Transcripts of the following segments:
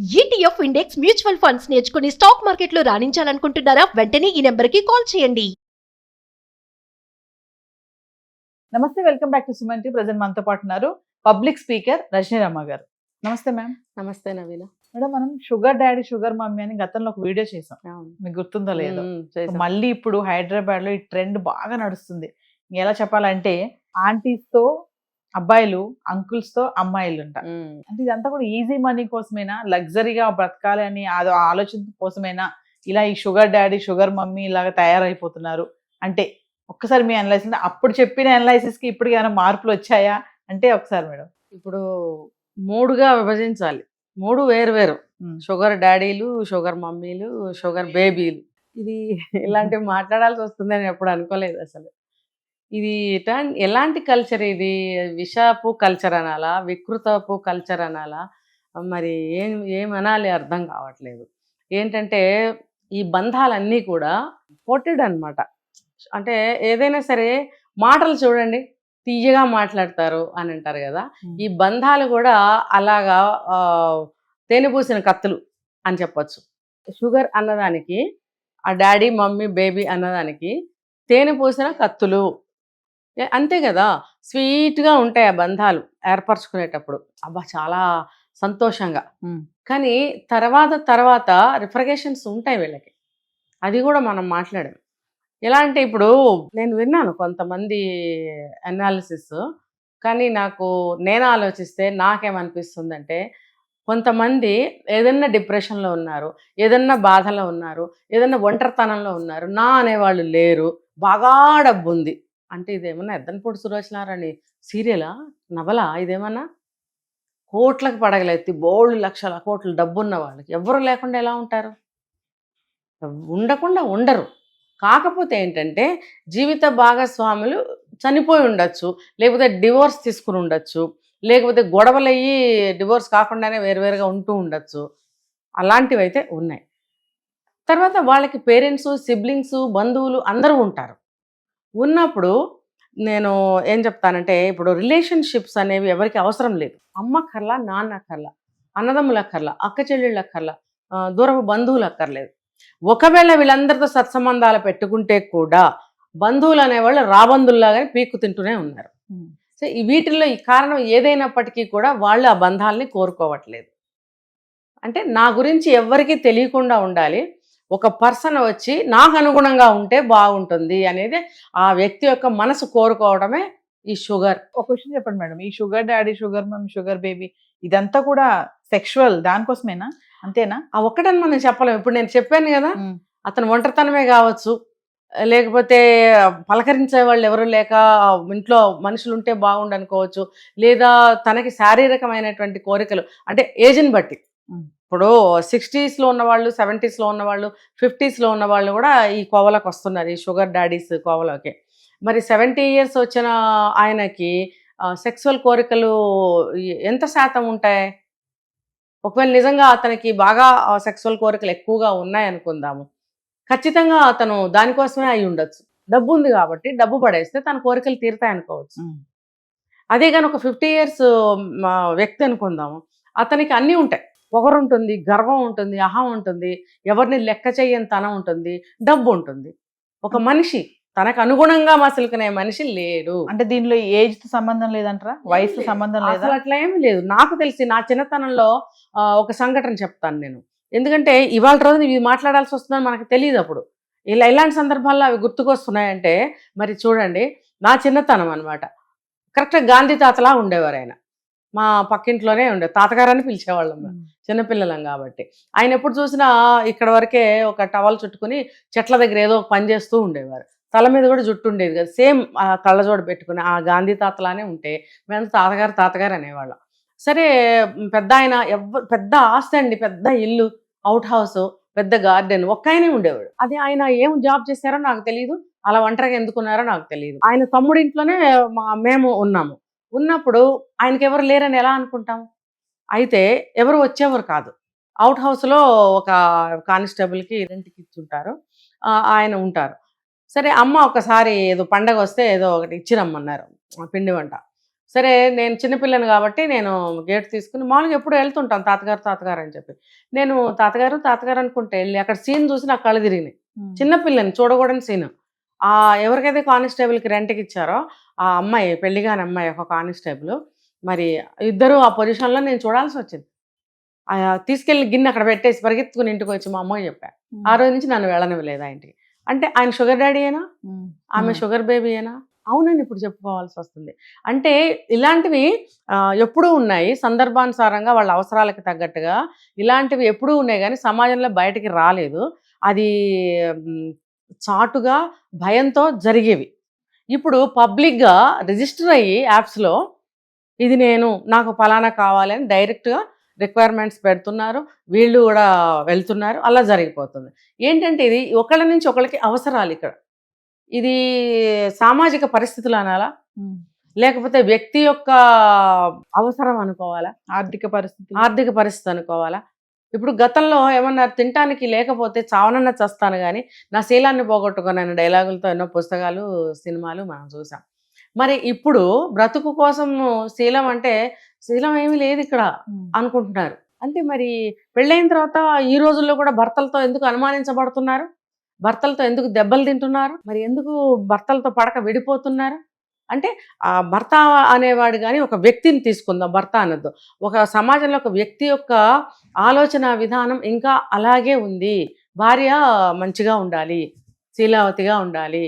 ETF index mutual funds నేర్చుకుని stock మార్కెట్లో రాణించాలనుకుంటున్నారా? వెంటనే ఈ నెంబర్కి కాల్ చేయండి. నమస్తే, welcome back to Suman T. Present మనతో పాటు ఉన్నారు పబ్లిక్ స్పీకర్ రజనీరమ్మ గారు. నమస్తే మ్యామ్. నమస్తే నవీన. మేడం, మనం షుగర్ డాడీ షుగర్ మమ్మీ అని గతంలో ఒక వీడియో చేసాం, మీకు గుర్తుందో లేదో. మళ్ళీ ఇప్పుడు హైదరాబాద్ లో ఈ ట్రెండ్ బాగా నడుస్తుంది. ఎలా చెప్పాలంటే ఆంటీస్ తో అబ్బాయిలు, అంకుల్స్ తో అమ్మాయిలు అంట. అంటే ఇదంతా కూడా ఈజీ మనీ కోసమేనా, లగ్జరీగా బ్రతకాలి అని అదో ఆలోచన కోసమేనా ఇలా ఈ షుగర్ డాడీ షుగర్ మమ్మీ ఇలాగా తయారైపోతున్నారు? అంటే ఒక్కసారి మీ అనలైసిస్, అప్పుడు చెప్పిన అనలైసిస్ కి ఇప్పుడు ఏమైనా మార్పులు వచ్చాయా అంటే ఒకసారి మేడం. ఇప్పుడు మూడుగా విభజించాలి. మూడు వేరు వేరు, షుగర్ డాడీలు, షుగర్ మమ్మీలు, షుగర్ బేబీలు. ఇది ఇలాంటివి మాట్లాడాల్సి వస్తుందని ఎప్పుడు అనుకోలేదు అసలు. ఇది ఎలాంటి కల్చర్ ఇది? విషపు కల్చర్ అనాలా, వికృతపు కల్చర్ అనాలా, మరి ఏమనాలి అర్థం కావట్లేదు. ఏంటంటే ఈ బంధాలన్నీ కూడా పొట్టెడ్ అనమాట. అంటే ఏదైనా సరే మాటలు చూడండి, తీయగా మాట్లాడతారు అని అంటారు కదా. ఈ బంధాలు కూడా అలాగా తేనె పూసిన కత్తులు అని చెప్పొచ్చు. షుగర్ అన్నదానికి, ఆ డాడీ మమ్మీ బేబీ అన్నదానికి తేనె పూసిన కత్తులు అంతే కదా. స్వీట్గా ఉంటాయి ఆ బంధాలు ఏర్పరచుకునేటప్పుడు, అబ్బా చాలా సంతోషంగా. కానీ తర్వాత రిఫ్రిగేషన్స్ ఉంటాయి వీళ్ళకి. అది కూడా మనం మాట్లాడాం. ఎలా అంటే ఇప్పుడు నేను విన్నాను కొంతమంది అనాలిసిస్, కానీ నేను ఆలోచిస్తే నాకేమనిపిస్తుందంటే, కొంతమంది ఏదన్నా డిప్రెషన్లో ఉన్నారు, ఏదన్నా బాధలో ఉన్నారు, ఏదన్నా ఒంటరితనంలో ఉన్నారు, నా అనేవాళ్ళు లేరు, బాగా డబ్బు ఉంది అంటే ఇదేమన్నా ఎద్దనపూడి సురేష్నారాయణ సీరియలా, నవలా? ఇదేమన్నా కోట్లకు పడగలెత్తి బోళ్ళు లక్షల కోట్లు డబ్బున్న వాళ్ళకి ఎవరు లేకుండా ఎలా ఉంటారు? ఉండకుండా ఉండరు. కాకపోతే ఏంటంటే జీవిత భాగస్వాములు చనిపోయి ఉండొచ్చు, లేకపోతే డివోర్స్ తీసుకుని ఉండొచ్చు, లేకపోతే గొడవలయ్యి డివోర్స్ కాకుండానే వేరువేరుగా ఉంటూ ఉండొచ్చు. అలాంటివి అయితే ఉన్నాయి. తర్వాత వాళ్ళకి పేరెంట్స్, సిబ్లింగ్స్, బంధువులు అందరూ ఉంటారు. ఉన్నప్పుడు నేను ఏం చెప్తానంటే, ఇప్పుడు రిలేషన్షిప్స్ అనేవి ఎవరికి అవసరం లేదు. అమ్మక్కర్లా, నాన్నక్కర్లా, అన్నదమ్ములక్కర్లా, అక్క చెల్లెళ్ళక్కర్లా, దూరపు బంధువులు అక్కర్లేదు. ఒకవేళ వీళ్ళందరితో సత్సంబంధాలు పెట్టుకుంటే కూడా బంధువులు అనేవాళ్ళు రాబంధుల్లాగానే పీక్కు తింటూనే ఉన్నారు. సో వీటిల్లో ఈ కారణం ఏదైనప్పటికీ కూడా వాళ్ళు ఆ బంధాలని కోరుకోవట్లేదు. అంటే నా గురించి ఎవ్వరికీ తెలియకుండా ఉండాలి, ఒక పర్సన్ వచ్చి నాకు అనుగుణంగా ఉంటే బాగుంటుంది అనేది ఆ వ్యక్తి యొక్క మనసు కోరుకోవడమే ఈ షుగర్. ఒక క్వశ్చన్ చెప్పండి మేడం, ఈ sugar daddy sugar mummy sugar baby ఇదంతా కూడా సెక్షువల్ దానికోసమేనా, అంతేనా? ఆ ఒక్కటని మనం చెప్పలేము. ఇప్పుడు నేను చెప్పాను కదా, అతను ఒంటరితనమే కావచ్చు, లేకపోతే పలకరించే వాళ్ళు ఎవరు లేక ఇంట్లో మనుషులు ఉంటే బాగుండు అనుకోవచ్చు, లేదా తనకి శారీరకమైనటువంటి కోరికలు అంటే ఏజ్ని బట్టి. ఇప్పుడు 60స్లో ఉన్నవాళ్ళు, 70స్లో ఉన్నవాళ్ళు, 50స్లో ఉన్నవాళ్ళు కూడా ఈ కోవలకు వస్తున్నారు, ఈ షుగర్ డాడీస్ కోవలోకి. మరి 70 years వచ్చిన ఆయనకి సెక్సువల్ కోరికలు ఎంత శాతం ఉంటాయి? ఒకవేళ నిజంగా అతనికి బాగా సెక్సువల్ కోరికలు ఎక్కువగా ఉన్నాయనుకుందాము, ఖచ్చితంగా అతను దానికోసమే అయి ఉండొచ్చు. డబ్బు ఉంది కాబట్టి డబ్బు పడేస్తే తన కోరికలు తీరుతాయి అనుకోవచ్చు. అదే కానీ ఒక 50 years వ్యక్తి అనుకుందాము, అతనికి అన్నీ ఉంటాయి. పొగరుంటుంది, గర్వం ఉంటుంది, అహం ఉంటుంది, ఎవరిని లెక్క చేయని తనం ఉంటుంది, డబ్బు ఉంటుంది. ఒక మనిషి తనకు అనుగుణంగా మసులుకునే మనిషి లేడు. అంటే దీనిలో ఏజ్ తో సంబంధం లేదంటారా, వయసు సంబంధం లేదా? అట్లా ఏమీ లేదు. నాకు తెలిసి నా చిన్నతనంలో ఒక సంఘటన చెప్తాను నేను, ఎందుకంటే ఇవాళ రోజున ఇవి మాట్లాడాల్సి వస్తుందని మనకు తెలియదు. అప్పుడు ఇలాంటి సందర్భాల్లో అవి గుర్తుకొస్తున్నాయంటే మరి చూడండి, నా చిన్నతనం అనమాట. కరెక్ట్గా గాంధీ తాతలా ఉండేవారు ఆయన. మా పక్కింట్లోనే ఉండే తాతగారని పిలిచేవాళ్ళం, చిన్నపిల్లలం కాబట్టి. ఆయన ఎప్పుడు చూసినా ఇక్కడ వరకే ఒక టవల్ చుట్టుకుని చెట్ల దగ్గర ఏదో పని చేస్తూ ఉండేవారు. తల మీద కూడా జుట్టు ఉండేది కదా, సేమ్ కళ్ళజోడు పెట్టుకుని ఆ గాంధీ తాతలానే ఉంటే మేము తాతగారు అనేవాళ్ళం. సరే, పెద్ద ఆయన పెద్ద ఆస్తి అండి, పెద్ద ఇల్లు, అవుట్ హౌస్, పెద్ద గార్డెన్, ఒక్క ఆయనే ఉండేవాడు. అది ఆయన ఏం జాబ్ చేశారో నాకు తెలియదు, అలా ఒంటరిగా ఎందుకున్నారో నాకు తెలియదు. ఆయన తమ్ముడింట్లోనే మేము ఉన్నాము. ఉన్నప్పుడు ఆయనకి ఎవరు లేరని ఎలా అనుకుంటాము? అయితే ఎవరు వచ్చేవారు కాదు. అవుట్ హౌస్లో ఒక కానిస్టేబుల్కి రెంట్కి ఇచ్చుంటారు, ఆయన ఉంటారు. సరే, అమ్మ ఒకసారి ఏదో పండగ వస్తే ఏదో ఒకటి ఇచ్చి రమ్మన్నారు, పిండి వంట. సరే నేను చిన్నపిల్లని కాబట్టి నేను గేట్ తీసుకుని మామూలుగా ఎప్పుడు వెళ్తుంటాను తాతగారు అని చెప్పి. నేను తాతగారు అనుకుంటే వెళ్ళి అక్కడ సీన్ చూసి నాకు కళ్ళు తిరిగినాయి. చిన్నపిల్లని చూడకూడని సీన్. ఎవరికైతే కానిస్టేబుల్కి రెంట్కి ఇచ్చారో ఆ అమ్మాయి, పెళ్లిగాని అమ్మాయి, ఒక కానిస్టేబుల్, మరి ఇద్దరు ఆ పొజిషన్లో నేను చూడాల్సి వచ్చింది. తీసుకెళ్లి గిన్నె అక్కడ పెట్టేసి పరిగెత్తుకుని ఇంటికి వచ్చి మా అమ్మకి చెప్పా. ఆ రోజు నుంచి నన్ను వెళ్ళనివ్వలేదు ఆ ఇంటికి. అంటే ఆయన షుగర్ డాడీ అయినా, ఆమె షుగర్ బేబీ అయినా అవునని ఇప్పుడు చెప్పుకోవాల్సి వస్తుంది. అంటే ఇలాంటివి ఎప్పుడూ ఉన్నాయి, సందర్భానుసారంగా వాళ్ళ అవసరాలకు తగ్గట్టుగా ఇలాంటివి ఎప్పుడూ ఉన్నాయి, కానీ సమాజంలో బయటికి రాలేదు. అది చాటుగా భయంతో జరిగేవి. ఇప్పుడు పబ్లిక్గా రిజిస్టర్ అయ్యి యాప్స్లో ఇది నాకు ఫలానా కావాలని డైరెక్ట్గా రిక్వైర్మెంట్స్ పెడుతున్నారు, వీళ్ళు కూడా వెళ్తున్నారు, అలా జరిగిపోతుంది. ఏంటంటే ఇది ఒకళ్ళ నుంచి ఒకళ్ళకి అవసరాలు. ఇక్కడ ఇది సామాజిక పరిస్థితులు అనాలా, లేకపోతే వ్యక్తి యొక్క అవసరం అనుకోవాలా, ఆర్థిక పరిస్థితి అనుకోవాలా? ఇప్పుడు గతంలో ఏమన్నారు, తినటానికి లేకపోతే చావనన్నా చస్తాను కానీ నా శీలాన్ని పోగొట్టుకున్నాను డైలాగులతో ఎన్నో పుస్తకాలు, సినిమాలు మనం చూసాం. మరి ఇప్పుడు బ్రతుకు కోసం శీలం అంటే శీలం ఏమీ లేదు ఇక్కడ అనుకుంటున్నారు. అంటే మరి పెళ్ళైన తర్వాత ఈ రోజుల్లో కూడా భర్తలతో ఎందుకు అనుమానించబడుతున్నారు, భర్తలతో ఎందుకు దెబ్బలు తింటున్నారు, మరి ఎందుకు భర్తలతో పడక విడిపోతున్నారు? అంటే ఆ భర్త అనేవాడు కానీ ఒక వ్యక్తిని తీసుకుందాం, భర్త అనొద్దు, ఒక సమాజంలో ఒక వ్యక్తి యొక్క ఆలోచన విధానం ఇంకా అలాగే ఉంది. భార్య మంచిగా ఉండాలి, శీలావతిగా ఉండాలి,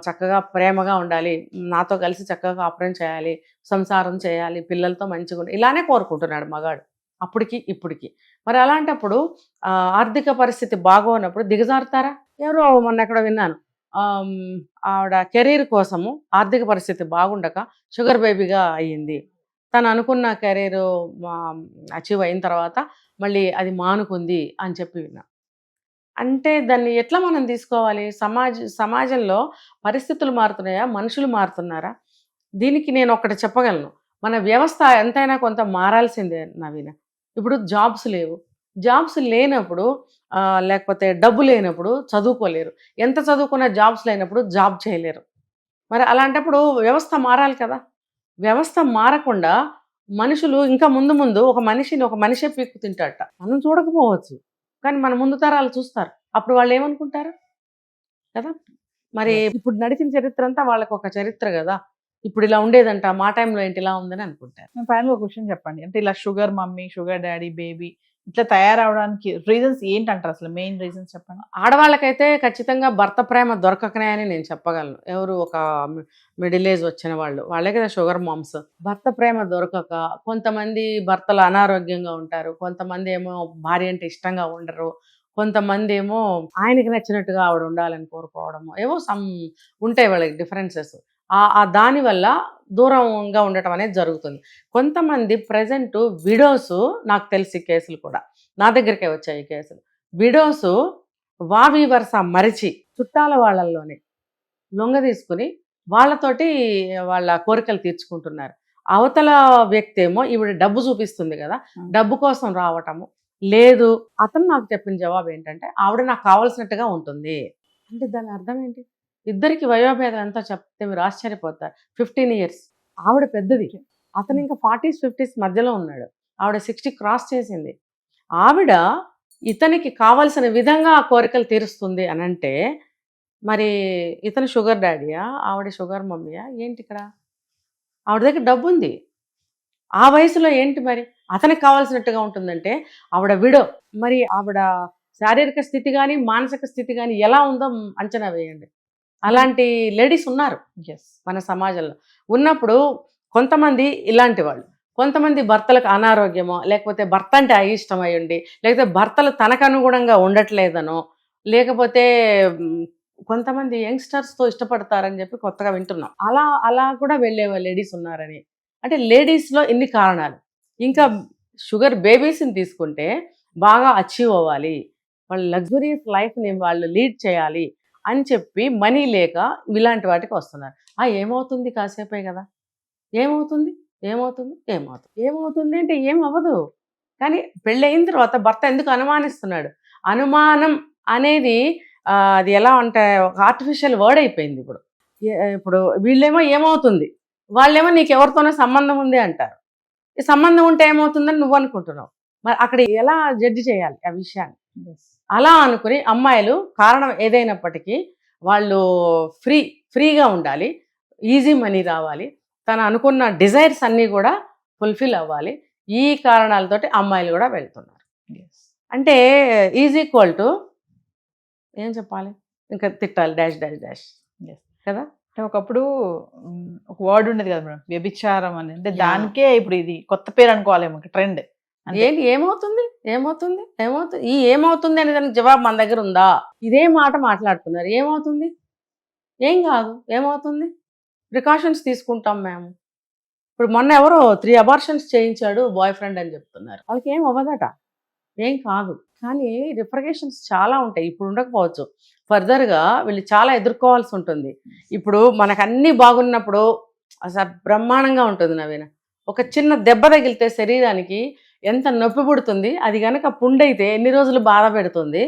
చక్కగా ప్రేమగా ఉండాలి, నాతో కలిసి చక్కగా కాపురం చేయాలి, సంసారం చేయాలి, పిల్లలతో మంచిగా ఉండాలి, ఇలానే కోరుకుంటున్నాడు మగాడు అప్పటికి ఇప్పటికి. మరి అలాంటప్పుడు ఆర్థిక పరిస్థితి బాగోనప్పుడు దిగజారుతారా? ఎవరో మొన్న ఎక్కడ విన్నాను, ఆవిడ కెరీర్ కోసము ఆర్థిక పరిస్థితి బాగుండక షుగర్ బేబీగా అయ్యింది. తను అనుకున్న కెరీర్ అచీవ్ అయిన తర్వాత మళ్ళీ అది మానుకుంది అని చెప్పి విన్నా. అంటే దాన్ని ఎట్లా మనం తీసుకోవాలి? సమాజంలో పరిస్థితులు మారుతున్నాయా, మనుషులు మారుతున్నారా? దీనికి నేను ఒకటి చెప్పగలను, మన వ్యవస్థ ఎంతైనా కొంత మారాల్సిందే నవీన. ఇప్పుడు జాబ్స్ లేవు, జాబ్స్ లేనప్పుడు లేకపోతే డబ్బు లేనప్పుడు చదువుకోలేరు, ఎంత చదువుకున్న జాబ్స్ లేనప్పుడు జాబ్ చేయలేరు. మరి అలాంటప్పుడు వ్యవస్థ మారాలి కదా. వ్యవస్థ మారకుండా మనుషులు ఇంకా ముందు ఒక మనిషే పీక్కు తింటాడట. మనం చూడకపోవచ్చు కానీ మన ముందు తరాలు చూస్తారు, అప్పుడు వాళ్ళు ఏమనుకుంటారు కదా. మరి ఇప్పుడు నడిచిన చరిత్ర అంతా వాళ్ళకి ఒక చరిత్ర కదా, ఇప్పుడు ఇలా ఉండేదంట, మా టైంలో ఏంటి ఇలా ఉందని అనుకుంటారు. ఫైనల్ ఒక క్వశ్చన్ చెప్పండి, అంటే ఇలా sugar mummy, sugar daddy, baby ఇట్లా తయారవడానికి రీజన్స్ ఏంటంటారు? అసలు మెయిన్ రీజన్స్ చెప్పండి. ఆడవాళ్ళకైతే ఖచ్చితంగా భర్త ప్రేమ దొరకకనే అని నేను చెప్పగలను. ఎవరు ఒక మిడిల్ ఏజ్ వచ్చిన వాళ్ళే కదా షుగర్ మామ్స్. భర్త ప్రేమ దొరకక కొంతమంది భర్తలు అనారోగ్యంగా ఉంటారు, కొంతమంది ఏమో భార్య అంటే ఇష్టంగా ఉండరు, కొంతమంది ఏమో ఆయనకి నచ్చినట్టుగా ఆవిడ ఉండాలని కోరుకోవడము, ఏవో ఉంటాయి వాళ్ళకి డిఫరెన్సెస్. దానివల్ల దూరంగా ఉండటం అనేది జరుగుతుంది. కొంతమంది ప్రజెంట్ విడోస్, నాకు తెలిసి కేసులు కూడా నా దగ్గరికే వచ్చాయి కేసులు. విడోస్ వావి వరుస మరిచి చుట్టాల వాళ్ళల్లోనే లొంగ తీసుకుని వాళ్ళతోటి వాళ్ళ కోరికలు తీర్చుకుంటున్నారు. అవతల వ్యక్తి ఏమో ఈవిడ డబ్బు చూపిస్తుంది కదా, డబ్బు కోసం రావటము లేదు. అతను నాకు చెప్పిన జవాబు ఏంటంటే ఆవిడ నాకు కావాల్సినట్టుగా ఉంటుంది. అంటే దాని అర్థం ఏంటి? ఇద్దరికి వయోభేదం ఎంతో చెప్తే మీరు ఆశ్చర్యపోతారు. 15 years, ఆవిడ పెద్దది, అతను ఇంకా 40s 50s మధ్యలో ఉన్నాడు, ఆవిడ 60 క్రాస్ చేసింది. ఆవిడ ఇతనికి కావాల్సిన విధంగా ఆ కోరికలు తీరుస్తుంది అని అంటే మరి ఇతను షుగర్ డాడీయా, ఆవిడ షుగర్ మమ్మీయా ఏంటి? ఇక్కడ ఆవిడ దగ్గర డబ్బు ఉంది, ఆ వయసులో ఏంటి మరి అతనికి కావాల్సినట్టుగా ఉంటుందంటే ఆవిడ విడో. మరి ఆవిడ శారీరక స్థితి కానీ మానసిక స్థితి కానీ ఎలా ఉందో అంచనా వేయండి. అలాంటి లేడీస్ ఉన్నారు మన సమాజంలో. ఉన్నప్పుడు కొంతమంది ఇలాంటి వాళ్ళు, కొంతమంది భర్తలకు అనారోగ్యమో, లేకపోతే భర్త అంటే అయిష్టం అయ్యండి, లేకపోతే భర్తలు తనకు అనుగుణంగా ఉండట్లేదనో, లేకపోతే కొంతమంది యంగ్స్టర్స్తో ఇష్టపడతారని చెప్పి కొత్తగా వింటున్నాం. అలా కూడా వెళ్ళే లేడీస్ ఉన్నారని. అంటే లేడీస్లో ఇన్ని కారణాలు. ఇంకా షుగర్ బేబీస్ని తీసుకుంటే బాగా అచీవ్ అవ్వాలి, వాళ్ళు లగ్జూరియస్ లైఫ్ని వాళ్ళు లీడ్ చేయాలి అని చెప్పి మనీ లేక ఇలాంటి వాటికి వస్తున్నారు. ఏమవుతుంది? కాసేపే కదా. ఏమవుతుంది అంటే ఏం అవ్వదు. కానీ పెళ్ళయిన తర్వాత భర్త ఎందుకు అనుమానిస్తున్నాడు? అనుమానం అనేది అది ఎలా అంటే ఒక ఆర్టిఫిషియల్ వర్డ్ అయిపోయింది. ఇప్పుడు వీళ్ళేమో ఏమవుతుంది, వాళ్ళేమో నీకు ఎవరితోనో సంబంధం ఉంది అంటారు. ఈ సంబంధం ఉంటే ఏమవుతుందని నువ్వు అనుకుంటున్నావు. మరి అక్కడ ఎలా జడ్జి చేయాలి ఆ విషయాన్ని? అలా అనుకుని అమ్మాయిలు కారణం ఏదైనప్పటికీ వాళ్ళు ఫ్రీగా ఉండాలి, ఈజీ మనీ రావాలి, తను అనుకున్న డిజైర్స్ అన్నీ కూడా ఫుల్ఫిల్ అవ్వాలి. ఈ కారణాలతోటి అమ్మాయిలు కూడా వెళ్తున్నారు. అంటే ఈజ్ ఈక్వల్ టు ఏం చెప్పాలి, ఇంకా తిట్టాలి, డాష్ డాష్ డాష్ కదా. అంటే ఒకప్పుడు ఒక వర్డ్ ఉండేది కదా మేడం, వ్యభిచారం అని. అంటే దానికే ఇప్పుడు ఇది కొత్త పేరు అనుకోవాలేమో, ట్రెండ్. ఏంటి ఏమవుతుంది ఏమవుతుంది ఏమవుతుంది ఈ ఏమవుతుంది అనే దానికి జవాబు మన దగ్గర ఉందా? ఇదే మాట మాట్లాడుతున్నారు. ఏమవుతుంది? ఏం కాదు. ఏమవుతుంది? ప్రికాషన్స్ తీసుకుంటాం మేము. ఇప్పుడు మొన్న ఎవరో 3 అబార్షన్స్ చేయించాడు బాయ్ ఫ్రెండ్ అని చెప్తున్నారు. వాళ్ళకి ఏం అవ్వదట, ఏం కాదు. కానీ రిఫర్గేషన్స్ చాలా ఉంటాయి. ఇప్పుడు ఉండకపోవచ్చు, ఫర్దర్గా వీళ్ళు చాలా ఎదుర్కోవాల్సి ఉంటుంది. ఇప్పుడు మనకు అన్నీ బాగున్నప్పుడు అసలు బ్రహ్మాండంగా ఉంటుంది నవీన. ఒక చిన్న దెబ్బ తగిలితే శరీరానికి ఎంత నొప్పి పుడుతుంది. అది కనుక పుండైతే ఎన్ని రోజులు బాధ పెడుతుంది.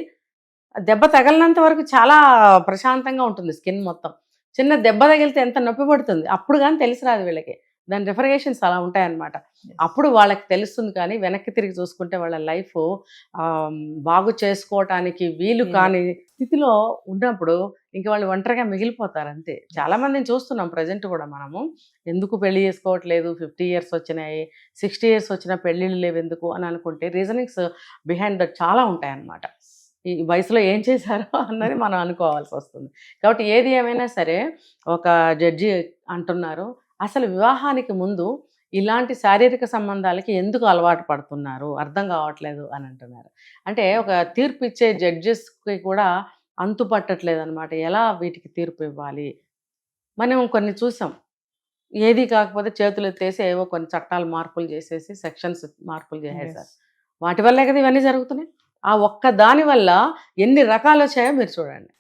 దెబ్బ తగలినంత వరకు చాలా ప్రశాంతంగా ఉంటుంది స్కిన్ మొత్తం. చిన్న దెబ్బ తగిలితే ఎంత నొప్పి పడుతుంది. అప్పుడు కానీ తెలిసి రాదు వీళ్ళకి. దాని రిఫర్గేషన్స్ అలా ఉంటాయన్నమాట. అప్పుడు వాళ్ళకి తెలుస్తుంది. కానీ వెనక్కి తిరిగి చూసుకుంటే వాళ్ళ లైఫ్ బాగు చేసుకోవటానికి వీలు కాని స్థితిలో ఉన్నప్పుడు ఇంక వాళ్ళు ఒంటరిగా మిగిలిపోతారు అంతే. చాలామందిని చూస్తున్నాం ప్రజెంట్ కూడా మనము. ఎందుకు పెళ్లి చేసుకోవట్లేదు, 50 years వచ్చినాయి, 60 years వచ్చిన పెళ్ళిళ్ళు లేవు ఎందుకు అని అనుకుంటే రీజనింగ్స్ బిహైండ్ దట్ చాలా ఉంటాయన్నమాట. ఈ వయసులో ఏం చేశారో అన్నది మనం అనుకోవాల్సి వస్తుంది. కాబట్టి ఏది ఏమైనా సరే ఒక జడ్జి అంటున్నారు, అసలు వివాహానికి ముందు ఇలాంటి శారీరక సంబంధాలకి ఎందుకు అలవాటు పడుతున్నారు అర్థం కావట్లేదు అని అంటున్నారు. అంటే ఒక తీర్పు ఇచ్చే జడ్జెస్కి కూడా అంతు పట్టట్లేదు అనమాట. ఎలా వీటికి తీర్పు ఇవ్వాలి? మనం కొన్ని చూసాం, ఏది కాకపోతే చేతులు ఎత్తేసి ఏవో కొన్ని చట్టాలు మార్పులు చేసేసి సెక్షన్స్ మార్పులు చేసేసారు. వాటి వల్లే కదా ఇవన్నీ జరుగుతున్నాయి. ఆ ఒక్క దాని వల్ల ఎన్ని రకాలు వచ్చాయో మీరు చూడండి.